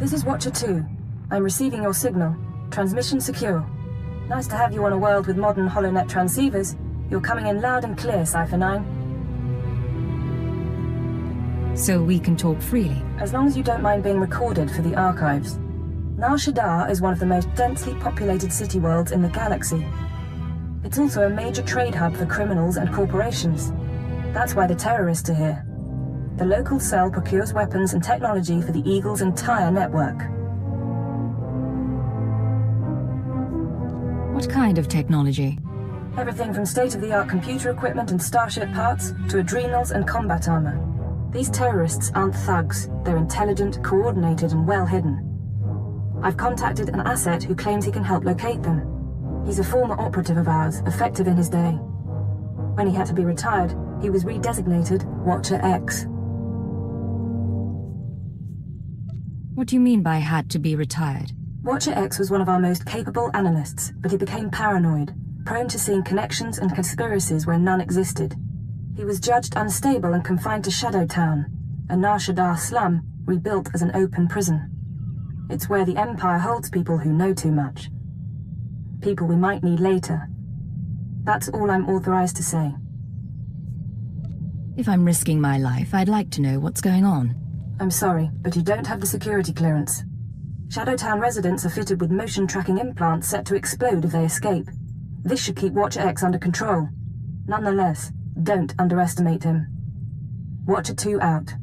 This is Watcher 2. I'm receiving your signal. Transmission secure. Nice to have you on a world with modern HoloNet transceivers. You're coming in loud and clear, Cipher 9. So we can talk freely? As long as you don't mind being recorded for the archives. Nar Shaddaa is one of the most densely populated city worlds in the galaxy. It's also a major trade hub for criminals and corporations. That's why the terrorists are here. The local cell procures weapons and technology for the Eagle's entire network. What kind of technology? Everything from state-of-the-art computer equipment and starship parts to adrenals and combat armor. These terrorists aren't thugs. They're intelligent, coordinated, and well hidden. I've contacted an asset who claims he can help locate them. He's a former operative of ours, effective in his day. When he had to be retired, he was redesignated Watcher X. What do you mean by had to be retired? Watcher X was one of our most capable analysts, but he became paranoid, prone to seeing connections and conspiracies where none existed. He was judged unstable and confined to Shadow Town, a Nar Shaddaa slum rebuilt as an open prison. It's where the Empire holds people who know too much. People we might need later. That's all I'm authorized to say. If I'm risking my life, I'd like to know what's going on. I'm sorry, but you don't have the security clearance. Shadowtown residents are fitted with motion tracking implants set to explode if they escape. This should keep Watcher X under control. Nonetheless, don't underestimate him. Watcher 2 out.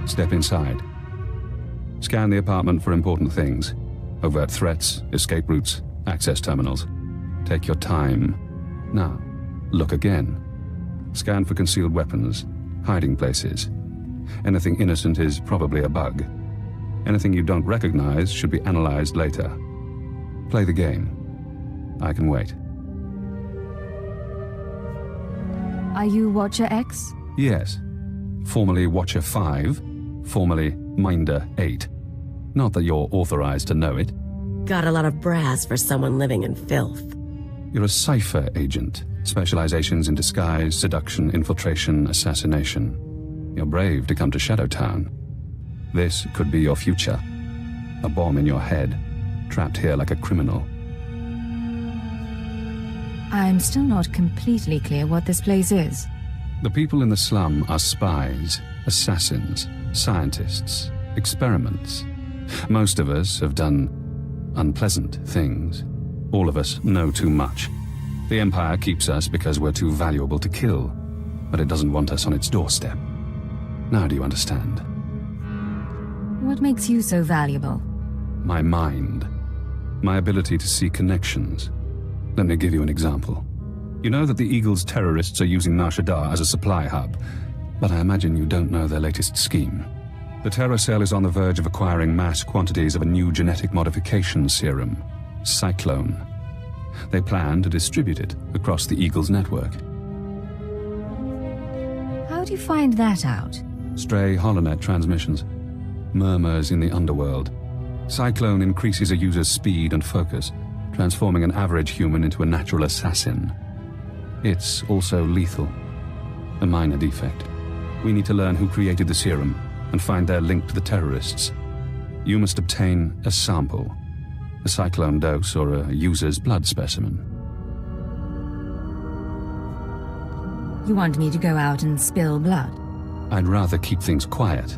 Step inside. Scan the apartment for important things. Overt threats, escape routes, access terminals. Take your time. Now, look again. Scan for concealed weapons, hiding places. Anything innocent is probably a bug. Anything you don't recognize should be analyzed later. Play the game. I can wait. Are you Watcher X? Yes. Formerly Watcher 5. Formerly Minder 8. Not that you're authorized to know it. Got a lot of brass for someone living in filth. You're a Cipher Agent. Specializations in disguise, seduction, infiltration, assassination. You're brave to come to Shadowtown. This could be your future. A bomb in your head, trapped here like a criminal. I'm still not completely clear what this place is. The people in the slum are spies, assassins, scientists, experiments. Most of us have done unpleasant things. All of us know too much. The Empire keeps us because we're too valuable to kill, but it doesn't want us on its doorstep. Now do you understand? What makes you so valuable? My mind. My ability to see connections. Let me give you an example. You know that the Eagle's terrorists are using Nar Shaddaa as a supply hub, but I imagine you don't know their latest scheme. The Terror Cell is on the verge of acquiring mass quantities of a new genetic modification serum, Cyclone. They plan to distribute it across the Eagle's network. How do you find that out? Stray HoloNet transmissions. Murmurs in the underworld. Cyclone increases a user's speed and focus, transforming an average human into a natural assassin. It's also lethal. A minor defect. We need to learn who created the serum and find their link to the terrorists. You must obtain a sample. A Cyclone dose or a user's blood specimen. You want me to go out and spill blood? I'd rather keep things quiet.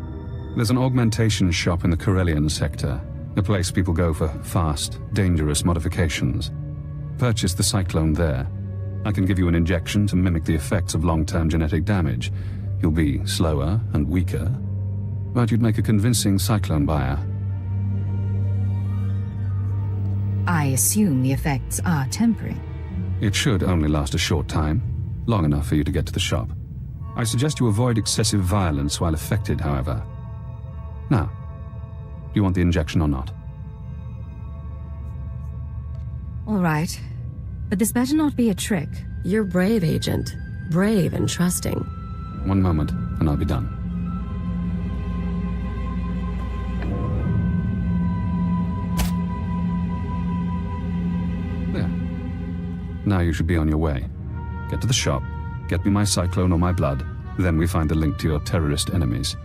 There's an augmentation shop in the Corellian sector, a place people go for fast, dangerous modifications. Purchase the Cyclone there. I can give you an injection to mimic the effects of long-term genetic damage. You'll be slower and weaker, but you'd make a convincing Cyclone buyer. I assume the effects are temporary. It should only last a short time, long enough for you to get to the shop. I suggest you avoid excessive violence while affected, however. Now, do you want the injection or not? All right, but this better not be a trick. You're brave, Agent. Brave and trusting. One moment, and I'll be done. now you should be on your way. Get to the shop, get me my cyclone or my blood, then we find the link to your terrorist enemies.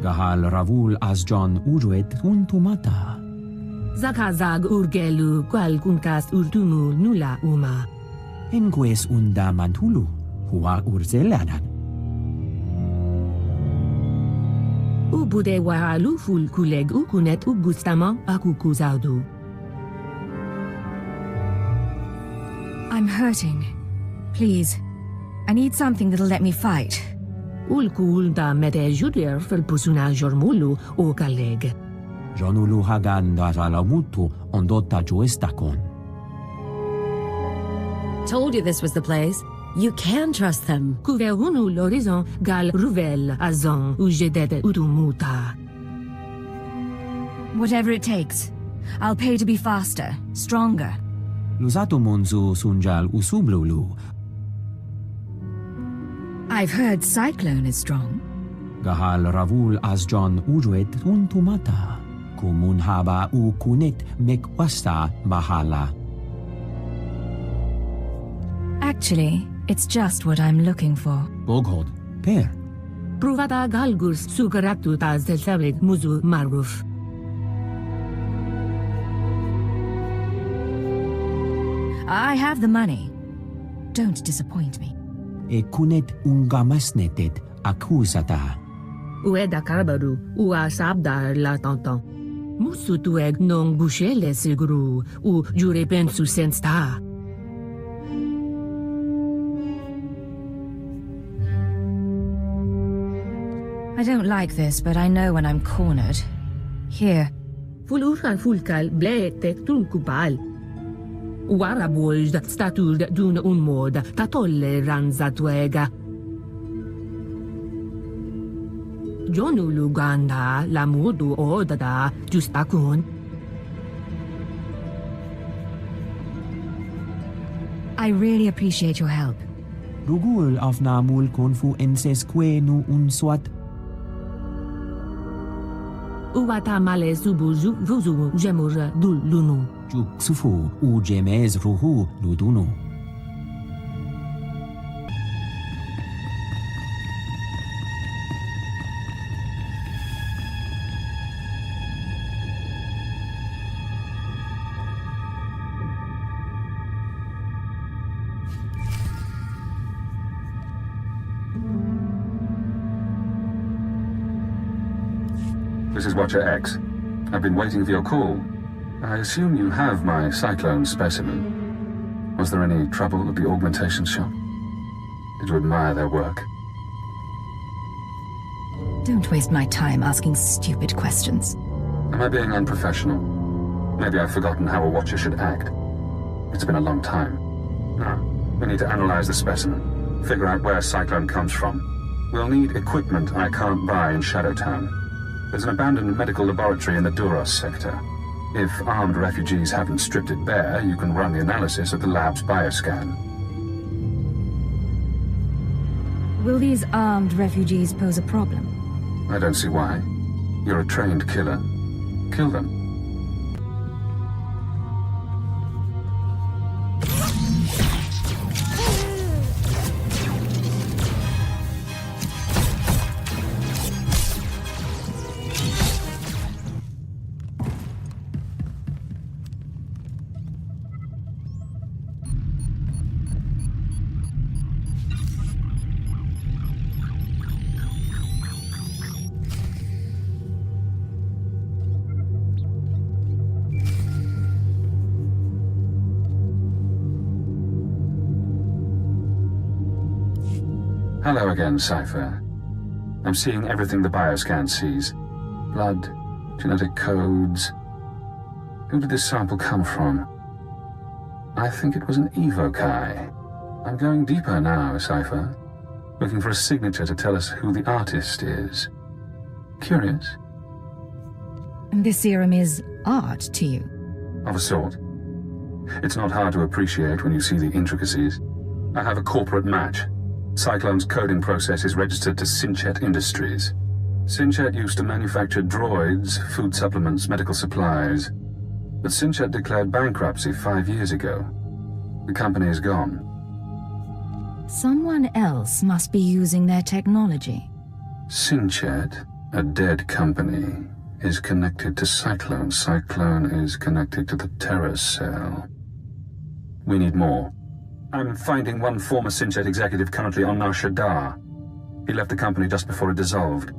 Gahal Ravul Asjon Uruet Untumata. Zakazag urgelu qualcuncas urtumu nula uma. Enques unda mantulu, hua urzelanan. Ubude wahalu ful kuleg ukunet ugustama akukuzaudu. I'm hurting. Please. I need something that'll let me fight. Ulkul da mete judier fel pusuna jormulu o kaleg. Jonulu hagan daralamutu ondotta joestakon. Told you this was the place. You can trust them. Kuverunu l'horizon gal ruvel azon ujedete utumuta. Whatever it takes. I'll pay to be faster, stronger. Lusato monzu sunjal usublulu. I've heard Cyclone is strong. Gahal Ravul Asjon Uruet Untumata. Kumunhaba u kunet mekwasta mahala. Actually, it's just what I'm looking for. Boghod, per. Pruvata galgus sugaratutas del sableg muzu maruf. I have the money. Don't disappoint me. E kunet ungamasnetet accusata. Ueda karbaru ua sabdar la tonton. Musu tueg non gushele sigru u jure pensu sensta. I don't like this, but I know when I'm cornered. Here. Fulurkan fulkal bletek tunkupal. Uarabold statud dun un mod tatolle ranza tuega. Jonu luganda la modu odada justakun. I really appreciate your help. Rugul afnamul konfu ensesquenu unswat. Uwata male subuzu vuzu jemur dul lunu. Juk sufu u jemez ruhu ludunu. This is Watcher X. I've been waiting for your call. I assume you have my cyclone specimen. Was there any trouble at the augmentation shop? Did you admire their work? Don't waste my time asking stupid questions. Am I being unprofessional? Maybe I've forgotten how a Watcher should act. It's been a long time. Now, we need to analyze the specimen, figure out where Cyclone comes from. We'll need equipment I can't buy in Shadowtown. There's an abandoned medical laboratory in the Duros sector. If armed refugees haven't stripped it bare, you can run the analysis of the lab's bioscan. Will these armed refugees pose a problem? I don't see why. You're a trained killer. Kill them. Hello again, Cipher. I'm seeing everything the bioscan sees. Blood, genetic codes. Who did this sample come from? I think it was an evokai. I'm going deeper now, Cipher. Looking for a signature to tell us who the artist is. Curious? And this serum is art to you? Of a sort. It's not hard to appreciate when you see the intricacies. I have a corporate match. Cyclone's coding process is registered to Synchet Industries. Synchet used to manufacture droids, food supplements, medical supplies. But Sinchet declared bankruptcy 5 years ago. The company is gone. Someone else must be using their technology. Sinchet, a dead company, is connected to Cyclone. Cyclone is connected to the Terror Cell. We need more. I'm finding one former Sinchet executive currently on Nar Shaddaa. He left the company just before it dissolved.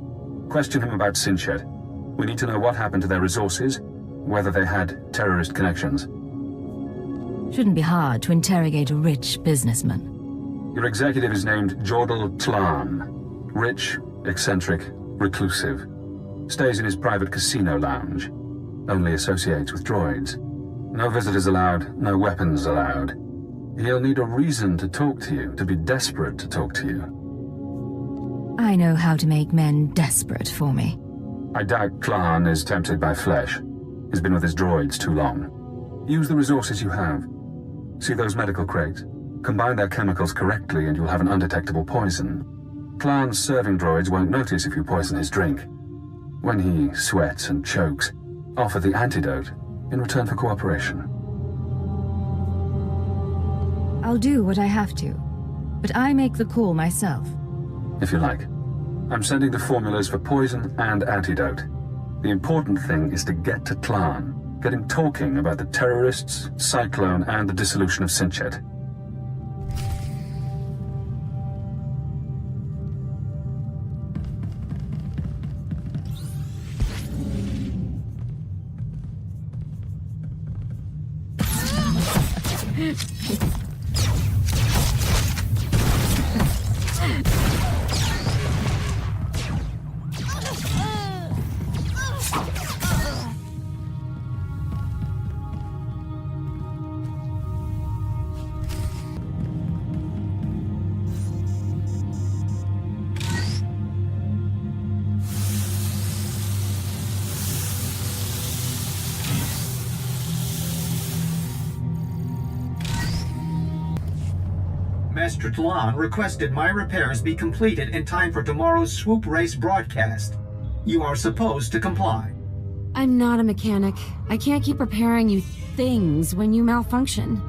Question him about Sinchet. We need to know what happened to their resources, whether they had terrorist connections. Shouldn't be hard to interrogate a rich businessman. Your executive is named Jordal Tlan. Rich, eccentric, reclusive. Stays in his private casino lounge. Only associates with droids. No visitors allowed, no weapons allowed. He'll need a reason to talk to you, to be desperate to talk to you. I know how to make men desperate for me. I doubt Tlan is tempted by flesh. He's been with his droids too long. Use the resources you have. See those medical crates? Combine their chemicals correctly and you'll have an undetectable poison. Tlan's serving droids won't notice if you poison his drink. When he sweats and chokes, offer the antidote in return for cooperation. I'll do what I have to, but I make the call myself. If you like. I'm sending the formulas for poison and antidote. The important thing is to get to Tlan. Get him talking about the terrorists, Cyclone, and the dissolution of Sinchet. Master Tlan requested my repairs be completed in time for tomorrow's swoop race broadcast. You are supposed to comply. I'm not a mechanic. I can't keep repairing you things when you malfunction.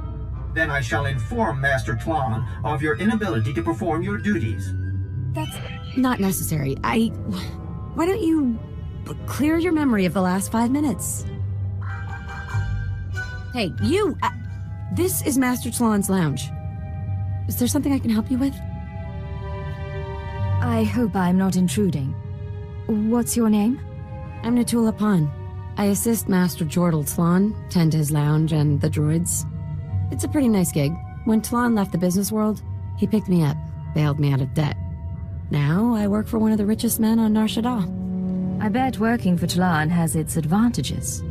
Then I shall inform Master Tlan of your inability to perform your duties. That's not necessary. Why don't you clear your memory of the last 5 minutes? Hey, you! This is Master Tlan's lounge. Is there something I can help you with? I hope I'm not intruding. What's your name? I'm Natula Pan. I assist Master Jordal Tlan, tend to his lounge and the droids. It's a pretty nice gig. When Tlan left the business world, he picked me up, bailed me out of debt. Now I work for one of the richest men on Nar Shaddaa. I bet working for Tlan has its advantages.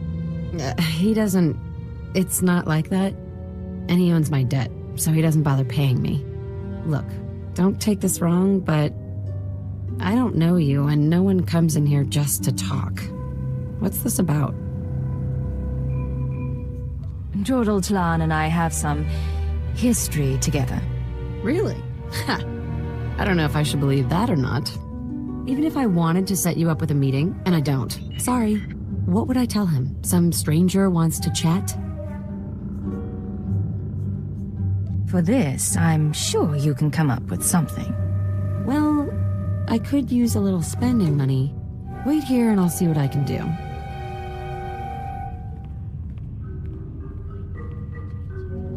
He doesn't... It's not like that. And he owns my debt, so he doesn't bother paying me. Look, don't take this wrong, but I don't know you, and no one comes in here just to talk. What's this about? Jordal Tlan and I have some history together. Really? Ha! I don't know if I should believe that or not. Even if I wanted to set you up with a meeting, and I don't. Sorry. What would I tell him? Some stranger wants to chat? For this, I'm sure you can come up with something. Well, I could use a little spending money. Wait here and I'll see what I can do.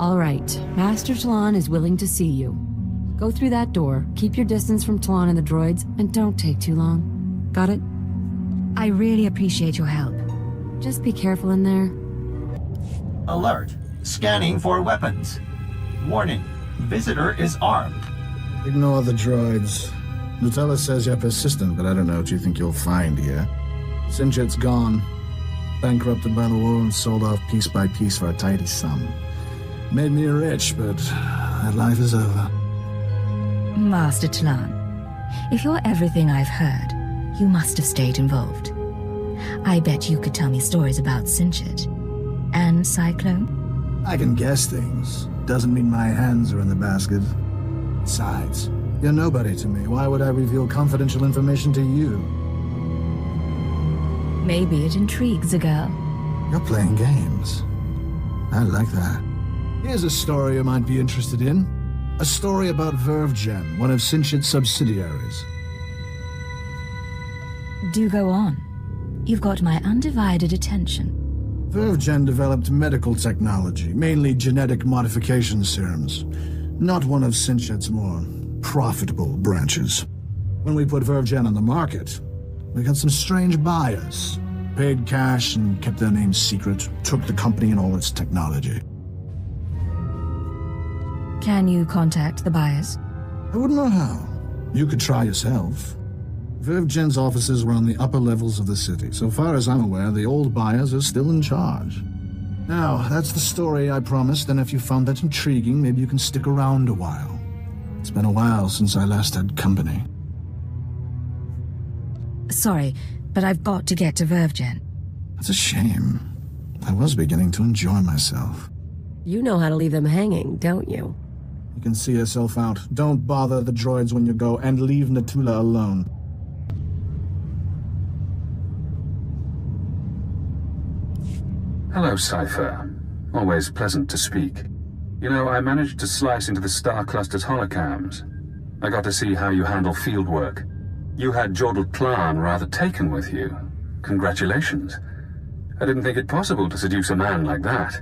All right, Master Tlan is willing to see you. Go through that door, keep your distance from Tlan and the droids, and don't take too long. Got it? I really appreciate your help. Just be careful in there. Alert. Scanning for weapons. Warning. Visitor is armed. Ignore the droids. Nutella says you're persistent, but I don't know what you think you'll find here. Sinchet's gone. Bankrupted by the war and sold off piece by piece for a tidy sum. Made me rich, but that life is over. Master Tlan, if you're everything I've heard, you must have stayed involved. I bet you could tell me stories about Sinchet and Cyclone. I can guess things. Doesn't mean my hands are in the basket. Besides, you're nobody to me. Why would I reveal confidential information to you? Maybe it intrigues a girl. You're playing games. I like that. Here's a story you might be interested in. A story about VerveGen, one of Sinchit's subsidiaries. Do go on. You've got my undivided attention. VerveGen developed medical technology, mainly genetic modification serums. Not one of Sinchit's more profitable branches. When we put VerveGen on the market, we got some strange buyers. Paid cash and kept their names secret, took the company and all its technology. Can you contact the buyers? I wouldn't know how. You could try yourself. VerveGen's offices were on the upper levels of the city. So far as I'm aware, the old buyers are still in charge. Now, that's the story I promised, and if you found that intriguing, maybe you can stick around a while. It's been a while since I last had company. Sorry, but I've got to get to VerveGen. That's a shame. I was beginning to enjoy myself. You know how to leave them hanging, don't you? You can see yourself out. Don't bother the droids when you go, and leave Natula alone. Hello, Cipher. Always pleasant to speak. You know, I managed to slice into the Star Cluster's holocams. I got to see how you handle field work. You had Jordal Klan rather taken with you. Congratulations. I didn't think it possible to seduce a man like that.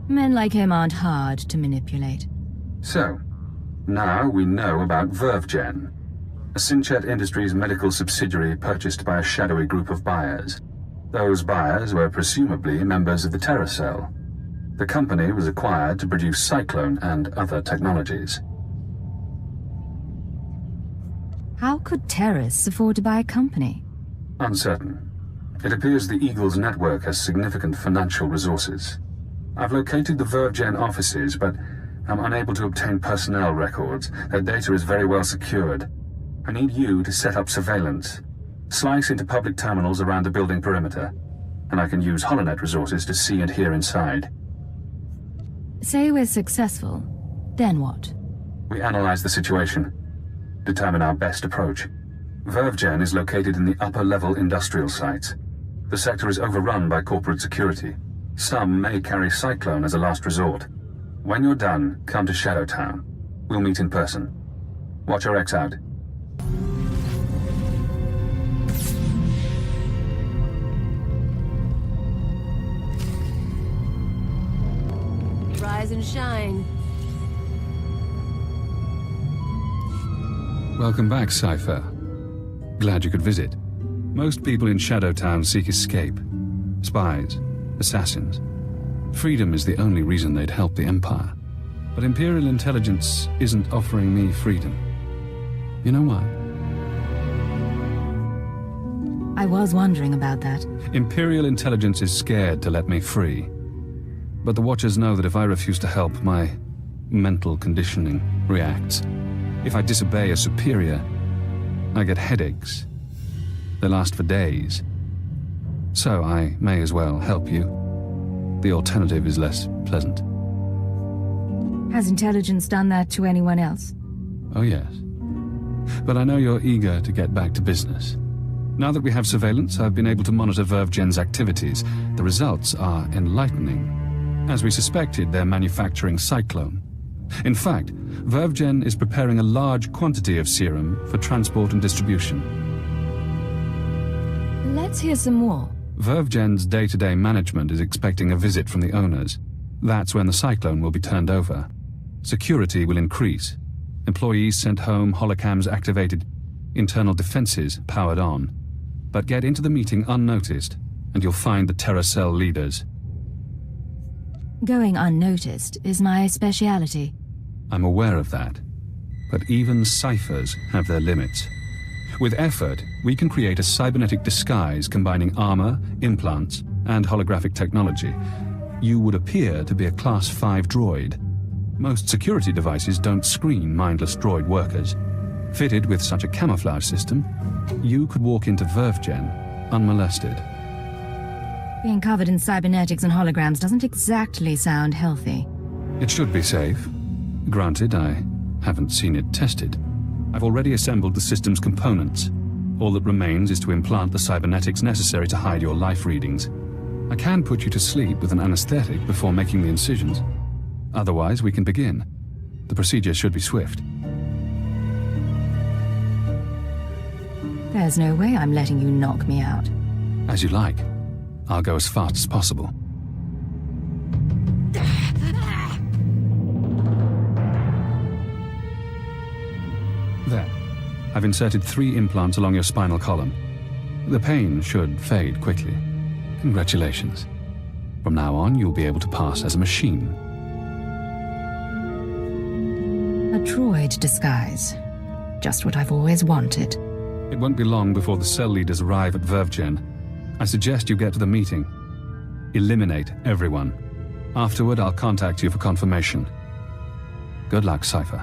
Men like him aren't hard to manipulate. So, now we know about VerveGen, a Sinchet Industries medical subsidiary purchased by a shadowy group of buyers. Those buyers were presumably members of the Terracell. The company was acquired to produce Cyclone and other technologies. How could terrorists afford to buy a company? Uncertain. It appears the Eagle's network has significant financial resources. I've located the VerveGen offices, but I'm unable to obtain personnel records. Their data is very well secured. I need you to set up surveillance. Slice into public terminals around the building perimeter, and I can use HoloNet resources to see and hear inside. Say we're successful, then what? We analyze the situation, determine our best approach. VerveGen is located in the upper-level industrial sites. The sector is overrun by corporate security. Some may carry Cyclone as a last resort. When you're done, come to Shadowtown. We'll meet in person. Watch your X out. Rise and shine. Welcome back, Cipher. Glad you could visit. Most people in Shadowtown seek escape. Spies, assassins. Freedom is the only reason they'd help the Empire. But Imperial intelligence isn't offering me freedom. You know why? I was wondering about that. Imperial intelligence is scared to let me free. But the Watchers know that if I refuse to help, my mental conditioning reacts. If I disobey a superior, I get headaches. They last for days. So I may as well help you. The alternative is less pleasant. Has intelligence done that to anyone else? Oh yes. But I know you're eager to get back to business. Now that we have surveillance, I've been able to monitor VerveGen's activities. The results are enlightening. As we suspected, they're manufacturing Cyclone. In fact, VerveGen is preparing a large quantity of serum for transport and distribution. Let's hear some more. VerveGen's day-to-day management is expecting a visit from the owners. That's when the Cyclone will be turned over. Security will increase. Employees sent home, holocams activated, internal defenses powered on. But get into the meeting unnoticed, and you'll find the Terracell leaders. Going unnoticed is my speciality. I'm aware of that. But even ciphers have their limits. With effort, we can create a cybernetic disguise combining armor, implants, and holographic technology. You would appear to be a Class 5 droid. Most security devices don't screen mindless droid workers. Fitted with such a camouflage system, you could walk into VerveGen unmolested. Being covered in cybernetics and holograms doesn't exactly sound healthy. It should be safe. Granted, I haven't seen it tested. I've already assembled the system's components. All that remains is to implant the cybernetics necessary to hide your life readings. I can put you to sleep with an anesthetic before making the incisions. Otherwise, we can begin. The procedure should be swift. There's no way I'm letting you knock me out. As you like. I'll go as fast as possible. There. I've inserted 3 implants along your spinal column. The pain should fade quickly. Congratulations. From now on, you'll be able to pass as a machine. A droid disguise. Just what I've always wanted. It won't be long before the cell leaders arrive at Vervgen. I suggest you get to the meeting. Eliminate everyone. Afterward, I'll contact you for confirmation. Good luck, Cipher.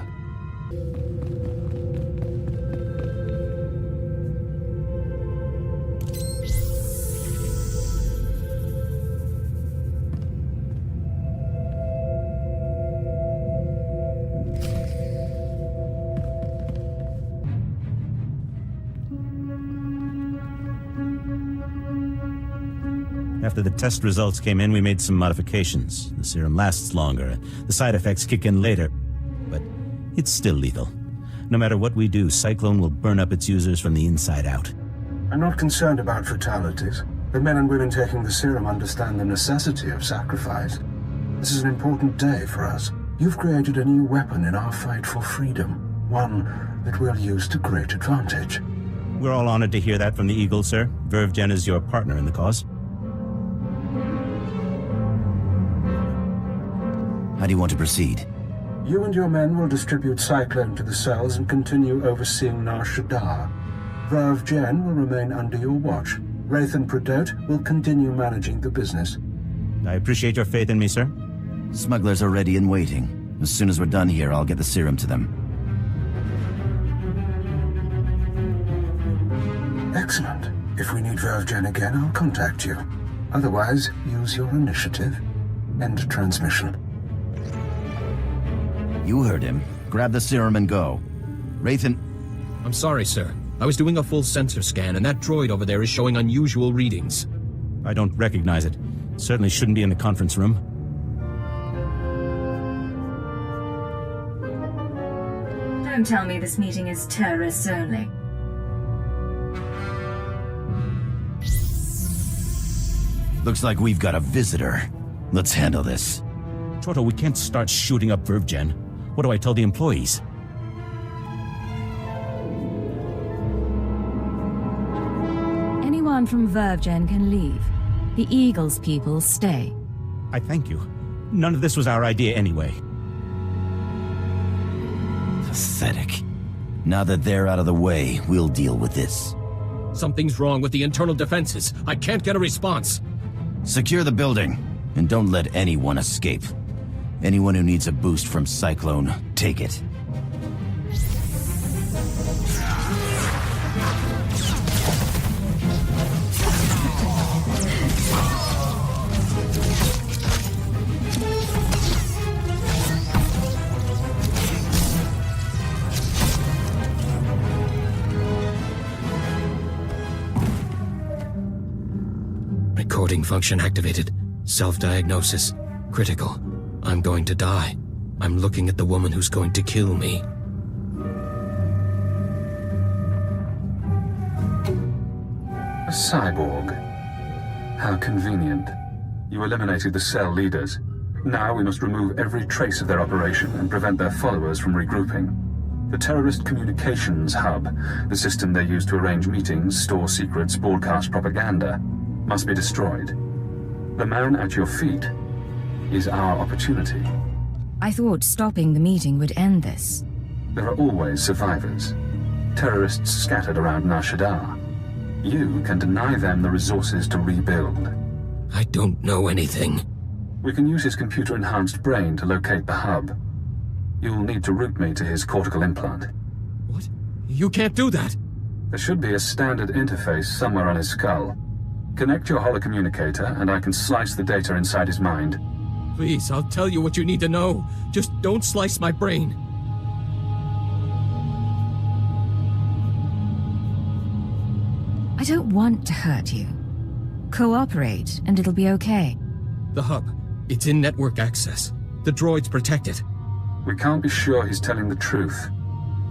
After the test results came in, we made some modifications. The serum lasts longer, the side effects kick in later, but it's still lethal. No matter what we do, Cyclone will burn up its users from the inside out. I'm not concerned about fatalities. The men and women taking the serum understand the necessity of sacrifice. This is an important day for us. You've created a new weapon in our fight for freedom, one that we'll use to great advantage. We're all honored to hear that from the Eagle, sir. Vervgen is your partner in the cause. How do you want to proceed? You and your men will distribute Cyclone to the cells and continue overseeing Nar Shaddaa. Vervgen will remain under your watch. Wraith and Pradot will continue managing the business. I appreciate your faith in me, sir. Smugglers are ready and waiting. As soon as we're done here, I'll get the serum to them. Excellent. If we need Vervgen again, I'll contact you. Otherwise, use your initiative. End transmission. You heard him. Grab the serum and go. Wraith and... I'm sorry, sir. I was doing a full sensor scan, and that droid over there is showing unusual readings. I don't recognize it. Certainly shouldn't be in the conference room. Don't tell me this meeting is terrorists only. Looks like we've got a visitor. Let's handle this. Toto, we can't start shooting up Vervgen. What do I tell the employees? Anyone from Vervgen can leave. The Eagle's people stay. I thank you. None of this was our idea anyway. Pathetic. Now that they're out of the way, we'll deal with this. Something's wrong with the internal defenses. I can't get a response. Secure the building, and don't let anyone escape. Anyone who needs a boost from Cyclone, take it. Recording function activated. Self-diagnosis. Critical. I'm going to die. I'm looking at the woman who's going to kill me. A cyborg. How convenient. You eliminated the cell leaders. Now we must remove every trace of their operation and prevent their followers from regrouping. The terrorist communications hub, the system they use to arrange meetings, store secrets, broadcast propaganda, must be destroyed. The man at your feet is our opportunity. I thought stopping the meeting would end this. There are always survivors. Terrorists scattered around Nar Shaddaa. You can deny them the resources to rebuild. I don't know anything. We can use his computer-enhanced brain to locate the hub. You'll need to route me to his cortical implant. What? You can't do that! There should be a standard interface somewhere on his skull. Connect your holocommunicator, and I can slice the data inside his mind. Please, I'll tell you what you need to know. Just don't slice my brain. I don't want to hurt you. Cooperate, and it'll be okay. The hub. It's in network access. The droids protect it. We can't be sure he's telling the truth.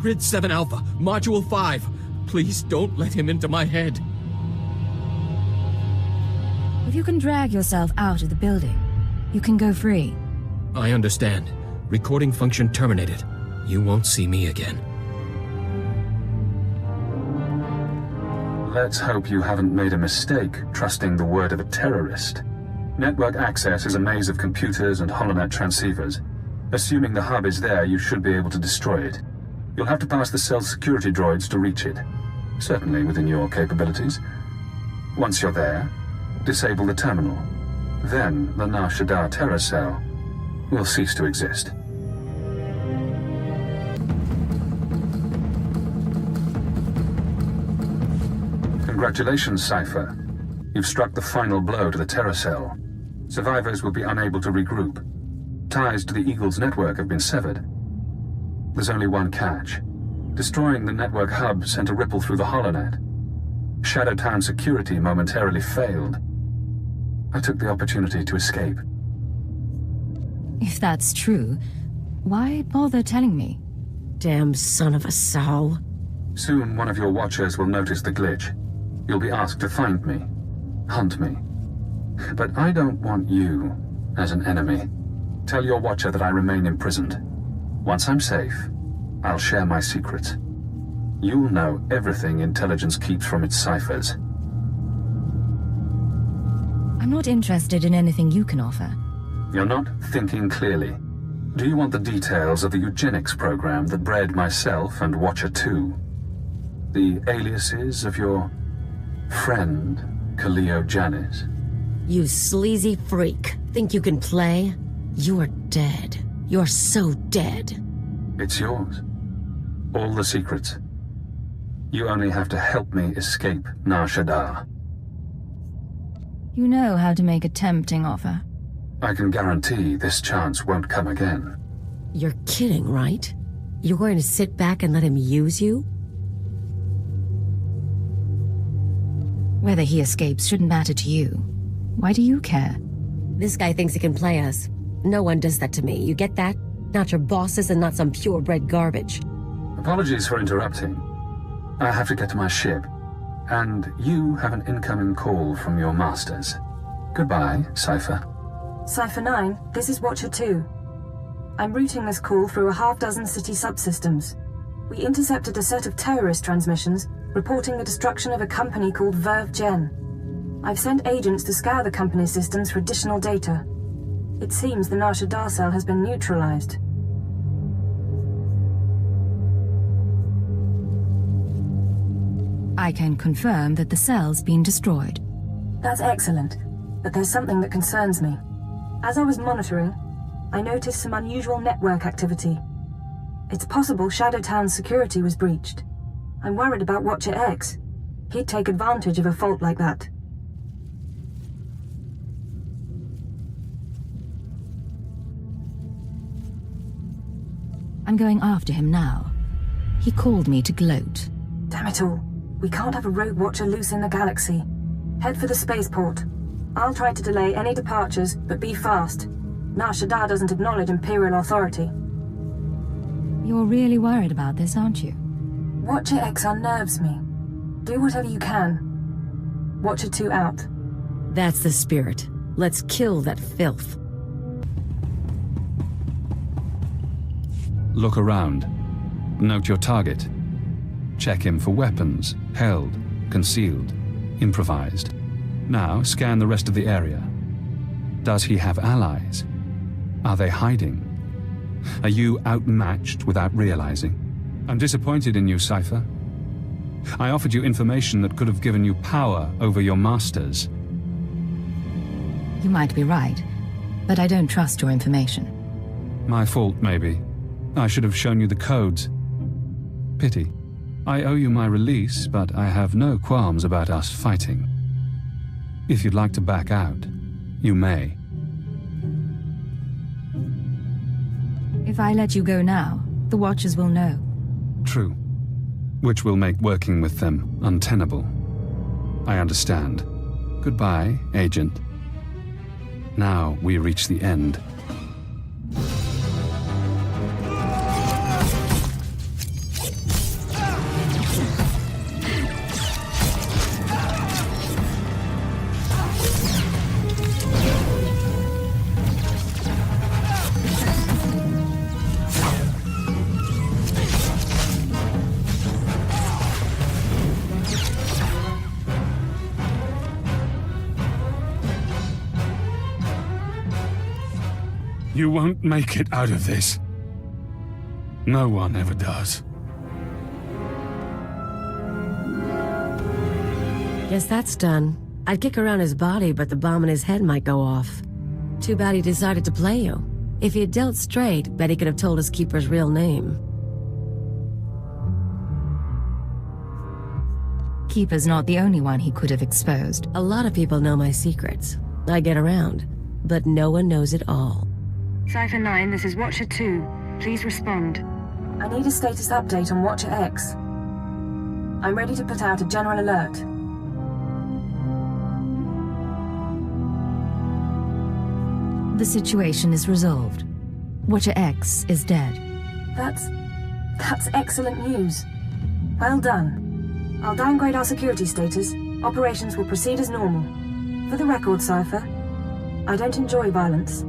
Grid 7 Alpha, Module 5. Please don't let him into my head. If you can drag yourself out of the building, you can go free. I understand. Recording function terminated. You won't see me again. Let's hope you haven't made a mistake trusting the word of a terrorist. Network access is a maze of computers and holonet transceivers. Assuming the hub is there, you should be able to destroy it. You'll have to pass the cell's security droids to reach it. Certainly within your capabilities. Once you're there, disable the terminal. Then the Nar Shaddaa terror cell will cease to exist. Congratulations, Cipher. You've struck the final blow to the terror cell. Survivors will be unable to regroup. Ties to the Eagle's network have been severed. There's only one catch. Destroying the network hub sent a ripple through the holonet. Shadow Town security momentarily failed. I took the opportunity to escape. If that's true, why bother telling me? Damn son of a sow. Soon one of your watchers will notice the glitch. You'll be asked to find me, hunt me. But I don't want you as an enemy. Tell your watcher that I remain imprisoned. Once I'm safe, I'll share my secrets. You'll know everything intelligence keeps from its ciphers. I'm not interested in anything you can offer. You're not thinking clearly. Do you want the details of the eugenics program that bred myself and Watcher 2? The aliases of your friend, Kaleo Janis? You sleazy freak. Think you can play? You're dead. You're so dead. It's yours. All the secrets. You only have to help me escape Nar Shaddaa. You know how to make a tempting offer. I can guarantee this chance won't come again. You're kidding, right? You're going to sit back and let him use you? Whether he escapes shouldn't matter to you. Why do you care? This guy thinks he can play us. No one does that to me, you get that? Not your bosses and not some purebred garbage. Apologies for interrupting. I have to get to my ship. And you have an incoming call from your masters. Goodbye, Cipher. Cipher 9, this is Watcher 2. I'm routing this call through a half-dozen city subsystems. We intercepted a set of terrorist transmissions reporting the destruction of a company called Verve Gen. I've sent agents to scour the company's systems for additional data. It seems the Nar Shaddaa cell has been neutralized. I can confirm that the cell's been destroyed. That's excellent, but there's something that concerns me. As I was monitoring, I noticed some unusual network activity. It's possible Shadow Town's security was breached. I'm worried about Watcher X. He'd take advantage of a fault like that. I'm going after him now. He called me to gloat. Damn it all. We can't have a rogue Watcher loose in the galaxy. Head for the spaceport. I'll try to delay any departures, but be fast. Nar Shaddaa doesn't acknowledge Imperial authority. You're really worried about this, aren't you? Watcher X unnerves me. Do whatever you can. Watcher 2 out. That's the spirit. Let's kill that filth. Look around. Note your target. Check him for weapons, held, concealed, improvised. Now scan the rest of the area. Does he have allies? Are they hiding? Are you outmatched without realizing? I'm disappointed in you, Cipher. I offered you information that could have given you power over your masters. You might be right, but I don't trust your information. My fault, maybe. I should have shown you the codes. Pity. I owe you my release, but I have no qualms about us fighting. If you'd like to back out, you may. If I let you go now, the Watchers will know. True. Which will make working with them untenable. I understand. Goodbye, Agent. Now we reach the end. You won't make it out of this. No one ever does. Guess that's done. I'd kick around his body, but the bomb in his head might go off. Too bad he decided to play you. If he had dealt straight, bet he could have told his keeper's real name. Keeper's not the only one he could have exposed. A lot of people know my secrets. I get around, but no one knows it all. Cipher 9, this is Watcher 2. Please respond. I need a status update on Watcher X. I'm ready to put out a general alert. The situation is resolved. Watcher X is dead. That's excellent news. Well done. I'll downgrade our security status. Operations will proceed as normal. For the record, Cipher, I don't enjoy violence,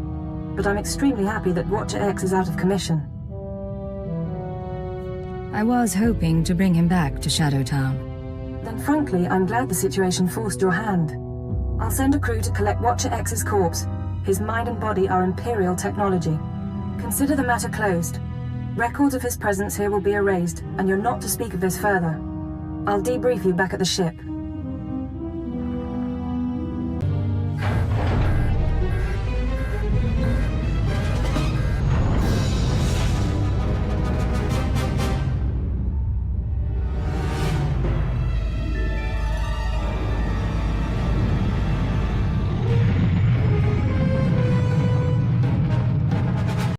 but I'm extremely happy that Watcher X is out of commission. I was hoping to bring him back to Shadowtown. Then frankly, I'm glad the situation forced your hand. I'll send a crew to collect Watcher X's corpse. His mind and body are Imperial technology. Consider the matter closed. Records of his presence here will be erased, and you're not to speak of this further. I'll debrief you back at the ship.